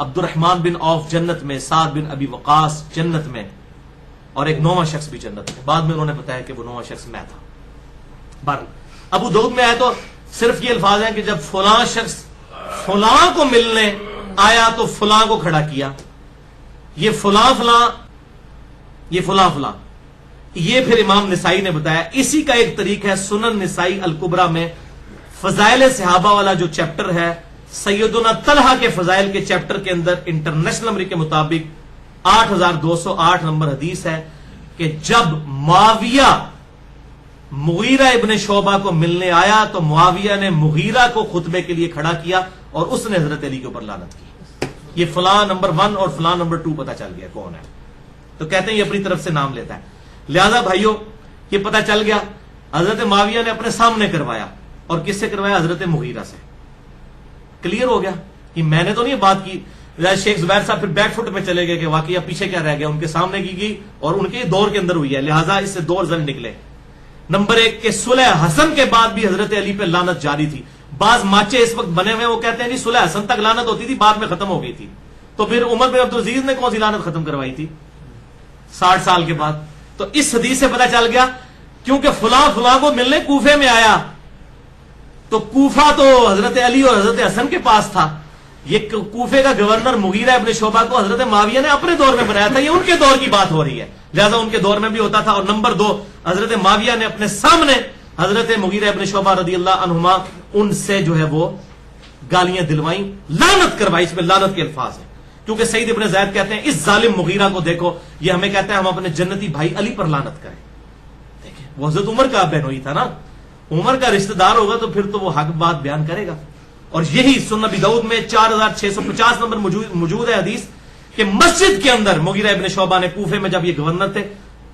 عبد الرحمن بن عوف جنت میں، سعد بن ابی وقاص جنت میں، اور ایک 9واں شخص بھی جنت میں. بعد میں انہوں نے بتایا کہ وہ 9واں شخص میں تھا. بہرحال ابو داؤد میں آئے تو صرف یہ الفاظ ہیں کہ جب فلاں شخص فلاں کو ملنے آیا تو فلاں کو کھڑا کیا، یہ فلاں فلاں، یہ فلاں فلاں. یہ پھر امام نسائی نے بتایا. اسی کا ایک طریق ہے سنن نسائی الکبریٰ میں فضائل صحابہ والا جو چیپٹر ہے، سیدنا طلحہ کے فضائل کے چیپٹر کے اندر انٹرنیشنل نمبر کے مطابق 8208 نمبر حدیث ہے کہ جب معاویہ مغیرہ ابن شعبہ کو ملنے آیا تو معاویہ نے مغیرہ کو خطبے کے لیے کھڑا کیا اور اس نے حضرت علی کے اوپر لعنت کی. یہ فلاں نمبر 1 اور فلاں نمبر 2 پتا چل گیا کون ہے. تو کہتے ہیں یہ اپنی طرف سے نام لیتا ہے. لہذا بھائیوں یہ پتا چل گیا حضرت معاویہ نے اپنے سامنے کروایا. اور کس سے کروایا؟ حضرت مغیرہ سے. کلیئر ہو گیا کہ میں نے تو نہیں بات کی. شیخ زبیر صاحب پھر بیک فٹ میں چلے گئے کہ واقعی پیچھے کیا رہ گیا، ان کے سامنے کی گئی اور ان کے دور کے اندر ہوئی ہے، لہٰذا اس سے 2 رزلٹ نکلے. نمبر 1 کہ صلح حسن کے بعد بھی حضرت علی پہ لعنت جاری تھی. بعض ماچے اس وقت بنے ہوئے وہ کہتے ہیں جی صلح حسن تک لعنت ہوتی تھی، بعد میں ختم ہو گئی تھی. تو پھر عمر بن عبدالعزیز نے کون سی لعنت ختم کروائی تھی 60 سال کے بعد؟ تو اس حدیث سے پتا چل گیا کیونکہ فلاں فلاں کو ملنے کوفے میں آیا تو کوفہ تو حضرت علی اور حضرت حسن کے پاس تھا. یہ کوفے کا گورنر مغیرہ ابن شعبہ کو حضرت معاویہ نے اپنے دور میں بنایا تھا. یہ ان کے دور کی بات ہو رہی ہے، لہذا ان کے دور میں بھی ہوتا تھا. اور نمبر 2 حضرت معاویہ نے اپنے سامنے حضرت مغیرہ ابن شعبہ رضی اللہ عنہما ان سے جو ہے وہ گالیاں دلوائیں، لعنت کروائی. اس میں لعنت کے الفاظ ہیں کیونکہ سعید ابن زید کہتے ہیں اس ظالم مغیرہ کو دیکھو، یہ ہمیں کہتا ہے ہم اپنے جنتی بھائی علی پر لعنت کریں. دیکھیں وہ حضرت عمر کا بہنوئی تھا نا، عمر کا رشتہ دار ہوگا تو پھر تو وہ حق بات بیان کرے گا. اور یہی سنن ابی داؤد میں 4650 نمبر موجود ہے حدیث کہ مسجد کے اندر مغیرہ ابن شعبہ نے کوفے میں جب یہ گورنر تھے،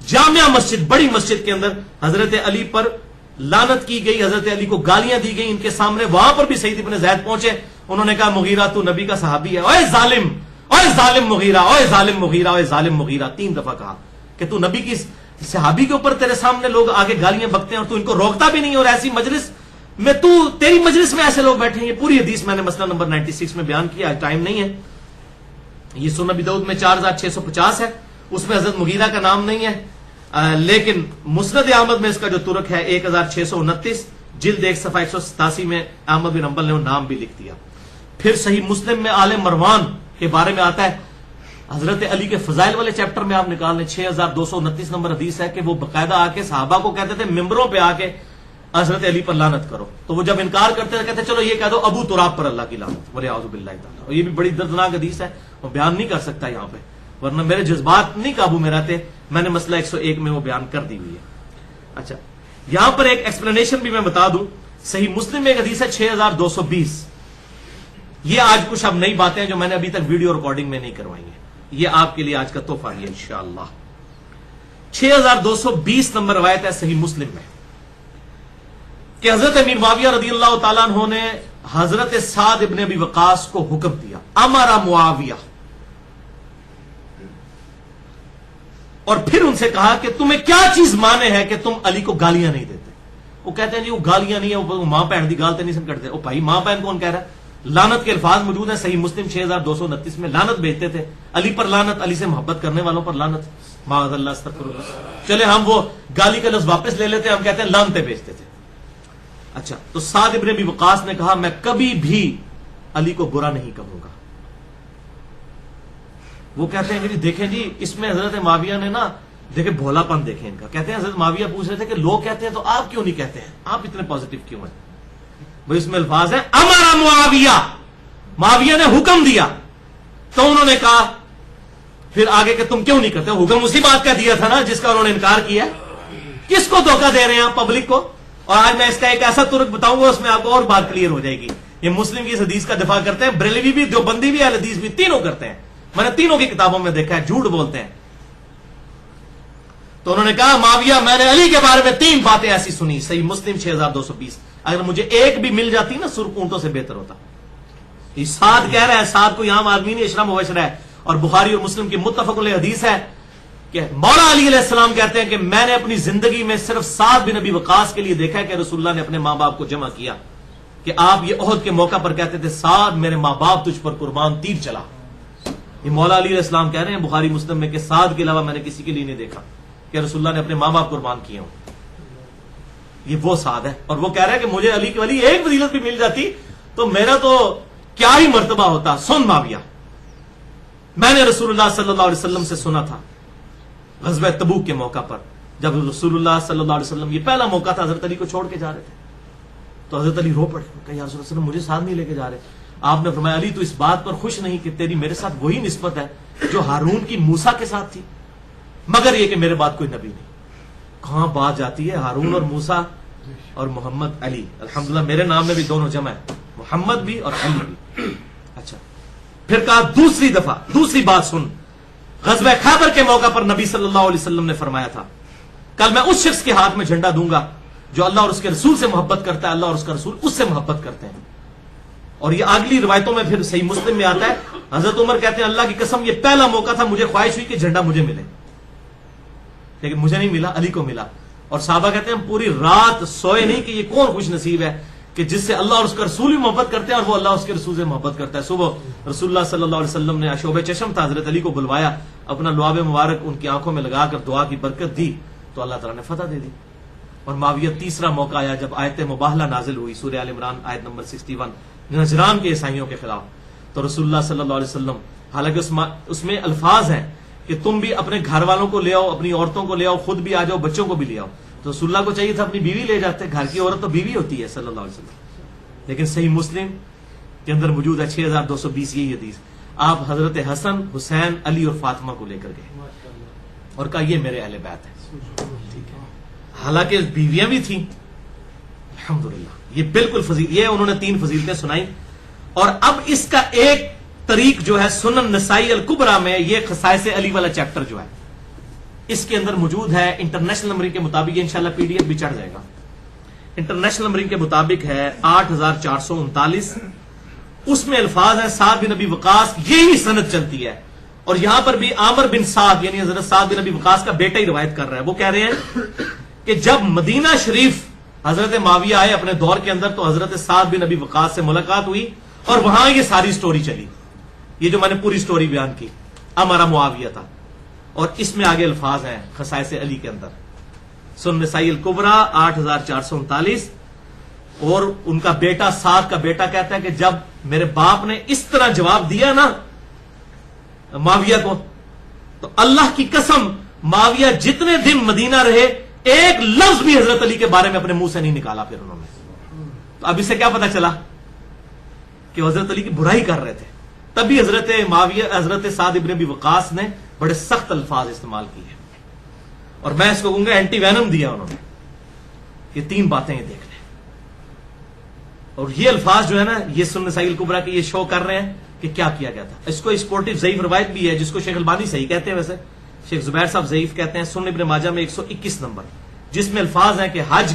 جامعہ مسجد بڑی مسجد کے اندر حضرت علی پر لعنت کی گئی، حضرت علی کو گالیاں دی گئی ان کے سامنے. وہاں پر بھی سعید ابن زید پہنچے، انہوں نے کہا مغیرہ تو نبی کا صحابی ہے، اوے ظالم، اوے ظالم مغیرہ، اوے ظالم مغیرہ، اوے ظالم مغیرہ. 3 دفعہ کہا کہ تو نبی کی صحابی کے اوپر تیرے سامنے لوگ آگے گالیاں بکتے ہیں اور تو ان کو روکتا بھی نہیں. اور ایسی مجلس میں تیری مجلس میں ایسے لوگ بیٹھے ہیں. یہ پوری حدیث میں نے مسئلہ نمبر 96 میں بیان کیا، ٹائم نہیں ہے. یہ سنن ابی داؤد میں 4650 ہے، اس میں حضرت مغیرہ کا نام نہیں ہے، لیکن مسند احمد میں اس کا جو ترک ہے 1629 جلد 1 صفحہ 187 میں احمد بن حنبل نے وہ نام بھی لکھ دیا. پھر صحیح مسلم میں آل مروان کے بارے میں آتا ہے، حضرت علی کے فضائل والے چیپٹر میں آپ نکال لیں 6229 نمبر حدیث ہے کہ وہ باقاعدہ آ کے صحابہ کو کہتے تھے ممبروں پہ آ کے حضرت علی پر لعنت کرو. تو وہ جب انکار کرتے تھے کہتے چلو یہ کہہ دو ابو تراب پر اللہ کی لعنت، ولیعوذ باللہ تعالی. اور یہ بھی بڑی دردناک حدیث ہے، وہ بیان نہیں کر سکتا یہاں پہ ورنہ میرے جذبات نہیں قابو میں رہتے. میں نے مسئلہ 101 میں وہ بیان کر دی ہوئی ہے. اچھا یہاں پر ایک ایکسپلینیشن بھی میں بتا دوں. صحیح مسلم میں ایک حدیث ہے 6220. یہ آج کچھ اب نئی باتیں ہیں جو میں نے ابھی تک ویڈیو ریکارڈنگ میں نہیں کروائی ہیں، یہ آپ کے لیے آج کا تحفہ ہے انشاءاللہ. 6220 نمبر روایت ہے صحیح مسلم میں کہ حضرت امیر معاویہ رضی اللہ تعالیٰ عنہ نے حضرت سعد ابن ابی وقاص کو حکم دیا، امر معاویہ، اور پھر ان سے کہا کہ تمہیں کیا چیز مانے ہے کہ تم علی کو گالیاں نہیں دیتے. وہ کہتے ہیں جی وہ گالیاں نہیں ہے، وہ ماں بہن دی گالتے نہیں سن کرتے. او بھائی ماں بہن کون کہہ رہا ہے؟ لعنت کے الفاظ موجود ہیں صحیح مسلم 6229 میں. لعنت بھیجتے تھے، علی پر لعنت، علی سے محبت کرنے والوں پر لعنت، معاذ اللہ استغفر اللہ. چلے ہم وہ گالی کا لفظ واپس لے لیتے ہیں، ہم کہتے ہیں لعنتیں بھیجتے تھے. اچھا تو سعد ابن ابی وقاص نے کہا میں کبھی بھی علی کو برا نہیں کہوں گا. وہ کہتے ہیں کہ جی دیکھیں جی اس میں حضرت معاویہ نے نا دیکھیں بھولا پن دیکھیں ان کا. کہتے ہیں حضرت معاویہ پوچھ رہے تھے کہ لوگ کہتے ہیں تو آپ کیوں نہیں کہتے ہیں، آپ اتنے پازیٹو کیوں ہیں؟ بھائی اس میں الفاظ ہیں امر معاویہ، معاویہ نے حکم دیا. تو انہوں نے کہا پھر آگے کہ تم کیوں نہیں کرتے؟ حکم اسی بات کا دیا تھا نا جس کا انہوں نے انکار کیا. کس کو دھوکہ دے رہے ہیں آپ؟ پبلک کو. اور آج میں اس کا ایک ایسا ترک بتاؤں گا اس میں آپ کو اور بات کلیئر ہو جائے گی. یہ مسلم کی اس حدیث کا دفاع کرتے ہیں، بریلوی بھی، دیوبندی بھی، اہل حدیث بھی، تینوں کرتے ہیں. میں نے تینوں کی کتابوں میں دیکھا ہے جھوٹ بولتے ہیں. تو انہوں نے کہا معاویہ میں نے علی کے بارے میں 3 باتیں ایسی سنی. صحیح مسلم 6220. اگر مجھے ایک بھی مل جاتی نا سرخ اونٹوں سے بہتر ہوتا. یہ سعد کہہ رہا ہے، سعد کو یہاں آدمی نہیں اشرا مبشرہ ہے. اور بخاری اور مسلم کی متفق علیہ حدیث ہے کہ مولا علی علیہ السلام کہتے ہیں کہ میں نے اپنی زندگی میں صرف سعد بن ابی وقاص کے لیے دیکھا ہے کہ رسول اللہ نے اپنے ماں باپ کو جمع کیا کہ آپ یہ احد کے موقع پر کہتے تھے سعد میرے ماں باپ تجھ پر قربان، تیر چلا. یہ مولا علی علیہ السلام کہہ رہے ہیں بخاری مسلم میں کہ سعد کے علاوہ میں نے کسی کے لیے نہیں دیکھا کہ رسول اللہ نے اپنے ماں باپ قربان کیے ہوں. یہ وہ سعد ہے، اور وہ کہہ رہا ہے کہ مجھے علی کے ولی ایک فضیلت بھی مل جاتی تو میرا تو کیا ہی مرتبہ ہوتا. سن معاویہ، میں نے رسول اللہ صلی اللہ علیہ وسلم سے سنا تھا غزوہ تبوک کے موقع پر، جب رسول اللہ صلی اللہ علیہ وسلم، یہ پہلا موقع تھا حضرت علی کو چھوڑ کے جا رہے تھے، تو حضرت علی رو پڑے کہ یا رسول اللہ صلی اللہ علیہ وسلم مجھے ساتھ نہیں لے کے جا رہے. آپ نے فرمایا علی تو اس بات پر خوش نہیں کہ تیری میرے ساتھ وہی نسبت ہے جو ہارون کی موسیٰ کے ساتھ تھی، مگر یہ کہ میرے بعد کوئی نبی نہیں. کہاں بات جاتی ہے ہارون اور موسیٰ اور محمد علی. الحمدللہ میرے نام میں بھی دونوں جمع ہے، محمد بھی اور علی بھی. اچھا پھر کہا دوسری دفعہ دوسری بات سن، غزوہ خیبر کے موقع پر نبی صلی اللہ علیہ وسلم نے فرمایا تھا کل میں اس شخص کے ہاتھ میں جھنڈا دوں گا جو اللہ اور اس کے رسول سے محبت کرتا ہے، اللہ اور اس کا رسول اس سے محبت کرتے ہیں. اور یہ اگلی روایتوں میں پھر صحیح مسلم میں آتا ہے، حضرت عمر کہتے ہیں اللہ کی قسم یہ پہلا موقع تھا مجھے خواہش ہوئی کہ جھنڈا مجھے ملے، لیکن مجھے نہیں ملا، علی کو ملا. اور صحابہ کہتے ہیں ہم پوری رات سوئے نہیں کہ یہ کون خوش نصیب ہے کہ جس سے اللہ اور اس کا رسول بھی محبت کرتے ہیں اور وہ اللہ اور اس کے رسول سے محبت کرتا ہے. صبح رسول اللہ صلی اللہ علیہ وسلم نے شعبہ چشم تھا، حضرت علی کو بلوایا، اپنا لعاب مبارک ان کی آنکھوں میں لگا کر دعا کی برکت دی تو اللہ تعالیٰ نے فتح دے دی. اور معاویہ تیسرا موقع آیا جب آیت مباہلہ نازل ہوئی، سورہ آل عمران آیت نمبر 61، نجران کے عیسائیوں کے خلاف. تو رسول اللہ صلی اللہ علیہ وسلم، حالانکہ اس میں الفاظ ہیں کہ تم بھی اپنے گھر والوں کو لے آؤ، اپنی عورتوں کو لے آؤ، خود بھی آ جاؤ، بچوں کو بھی لے آؤ. تو رسول اللہ کو چاہیے تھا اپنی بیوی لے جاتے، گھر کی عورت تو بیوی ہوتی ہے صلی اللہ علیہ وسلم. لیکن صحیح مسلم کے اندر موجود ہے 6220 یہی حدیث. آپ حضرت حسن، حسین، علی اور فاطمہ کو لے کر گئے اور کہا یہ میرے اہل بیت ہے. ٹھیک ہے، حالانکہ بیویاں بھی تھیں. الحمدللہ یہ بالکل یہ انہوں نے 3 فضیلتیں سنائی. اور اب اس کا ایک طریق جو ہے سنن نسائی الکبریٰ میں یہ خصائص علی والا چیپٹر جو ہے اس کے اندر موجود ہے. انٹرنیشنل نمبرنگ کے مطابق انشاءاللہ پی ڈی ایف بھی چڑھ جائے گا. انٹرنیشنل نمبرنگ کے مطابق ہے 8439. اس میں الفاظ ہیں سعد بن ابی وقاص، یہی سند چلتی ہے. اور یہاں پر بھی عامر بن سعد یعنی حضرت سعد بن ابی وقاص کا بیٹا ہی روایت کر رہا ہے. وہ کہہ رہے ہیں کہ جب مدینہ شریف حضرت معاویہ آئے اپنے دور کے اندر تو حضرت سعد بن ابی وقاص سے ملاقات ہوئی اور وہاں یہ ساری سٹوری چلی، یہ جو میں نے پوری سٹوری بیان کی. ہمارا معاویہ تھا. اور اس میں آگے الفاظ ہیں خصائص علی کے اندر، سنن نسائی الکبریٰ 8439. اور ان کا بیٹا سعد کا بیٹا کہتا ہے کہ جب میرے باپ نے اس طرح جواب دیا نا معاویہ کو تو اللہ کی قسم معاویہ جتنے دن مدینہ رہے ایک لفظ بھی حضرت علی کے بارے میں اپنے منہ سے نہیں نکالا. پھر انہوں نے تو اب اس سے کیا پتا چلا کہ حضرت علی کی برائی کر رہے تھے. تبھی حضرت معاویہ حضرت سعد ابن ابی وقاص نے بڑے سخت الفاظ استعمال کیے. اور میں اس کو کہوں گا اینٹی وینم دیا انہوں نے. یہ 3 باتیں یہ دیکھ لیں. اور یہ الفاظ جو ہے نا یہ سنن نسائی الکبریٰ کے یہ شو کر رہے ہیں کہ کیا کیا گیا تھا. اس کو سپورٹو ضعیف روایت بھی ہے جس کو شیخ البانی صحیح کہتے ہیں، ویسے شیخ زبیر صاحب ضعیف کہتے ہیں، سنن ابن ماجہ میں 121 نمبر، جس میں الفاظ ہیں کہ حج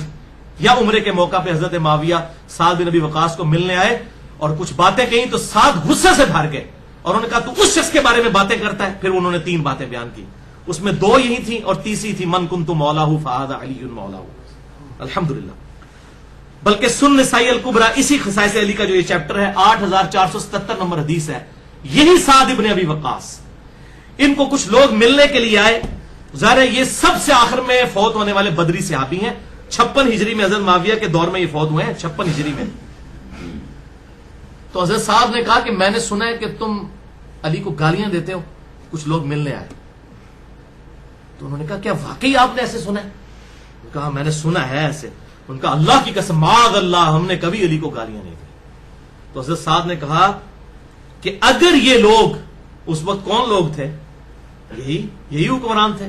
یا عمرے کے موقع پہ حضرت معاویہ سعد بن ابی وقاص کو ملنے آئے اور کچھ باتیں کہیں تو سعد غصے سے بھر گئے اور انہوں نے کہا تو اس شخص کے بارے میں باتیں کرتا ہے. پھر انہوں نے 3 باتیں بیان کی، اس میں 2 یہی تھیں اور تیسری تھی من کنت مولاہ فہذا علی مولاہ. الحمدللہ. بلکہ سنن نسائی الکبریٰ اسی خصائص علی کا جو یہ چیپٹر ہے 8477 نمبر حدیث ہے. یہی سعد ابن ابی وقاص، ان کو کچھ لوگ ملنے کے لیے آئے. ظاہر ہے یہ سب سے آخر میں فوت ہونے والے بدری صحابی ہیں. 56 ہجری میں حضرت معاویہ کے دور میں یہ فوت ہوئے ہیں، 56 ہجری میں. تو حضرت صاحب نے کہا کہ میں نے سنا ہے کہ تم علی کو گالیاں دیتے ہو. کچھ لوگ ملنے آئے تو انہوں نے کہا کیا واقعی آپ نے ایسے سنا ہے؟ کہا میں نے سنا ہے ایسے. ان کا اللہ کی قسم معاذ اللہ ہم نے کبھی علی کو گالیاں نہیں دی. تو حضرت صاحب نے کہا کہ اگر یہ لوگ اس وقت کون لوگ تھے، یہی حکمران تھے.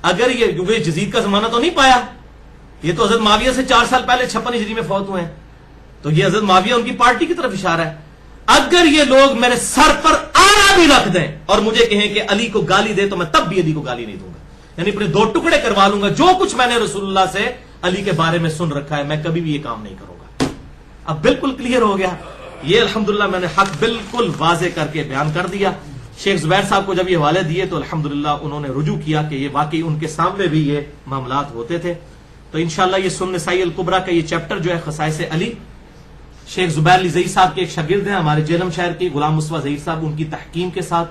اگر یہ کیونکہ یزید کا زمانہ تو نہیں پایا، یہ تو حضرت معاویہ سے 4 سال پہلے 56 ہجری میں فوت ہوئے ہیں، تو یہ حضرت معاویہ ان کی پارٹی کی طرف اشارہ ہے. اگر یہ لوگ میرے سر پر آنا بھی رکھ دیں اور مجھے کہیں کہ علی کو گالی دے تو میں تب بھی علی کو گالی نہیں دوں گا. یعنی اپنے 2 ٹکڑے کروا لوں گا. جو کچھ میں نے رسول اللہ سے علی کے بارے میں سن رکھا ہے میں کبھی بھی یہ کام نہیں کروں گا. اب بالکل کلیئر ہو گیا یہ. الحمدللہ میں نے حق بالکل واضح کر کے بیان کر دیا. شیخ زبیر صاحب کو جب یہ حوالے دیے تو الحمدللہ انہوں نے رجوع کیا کہ یہ واقعی ان کے سامنے بھی یہ معاملات ہوتے تھے. تو انشاءاللہ یہ سنن نسائی الکبریٰ کا یہ چیپٹر جو ہے خصائص علی، شیخ زبیر علی ظہیر صاحب کے ایک شاگرد ہیں ہمارے جہلم شہر کے غلام مصطفیٰ ظہیر صاحب، ان کی تحکیم کے ساتھ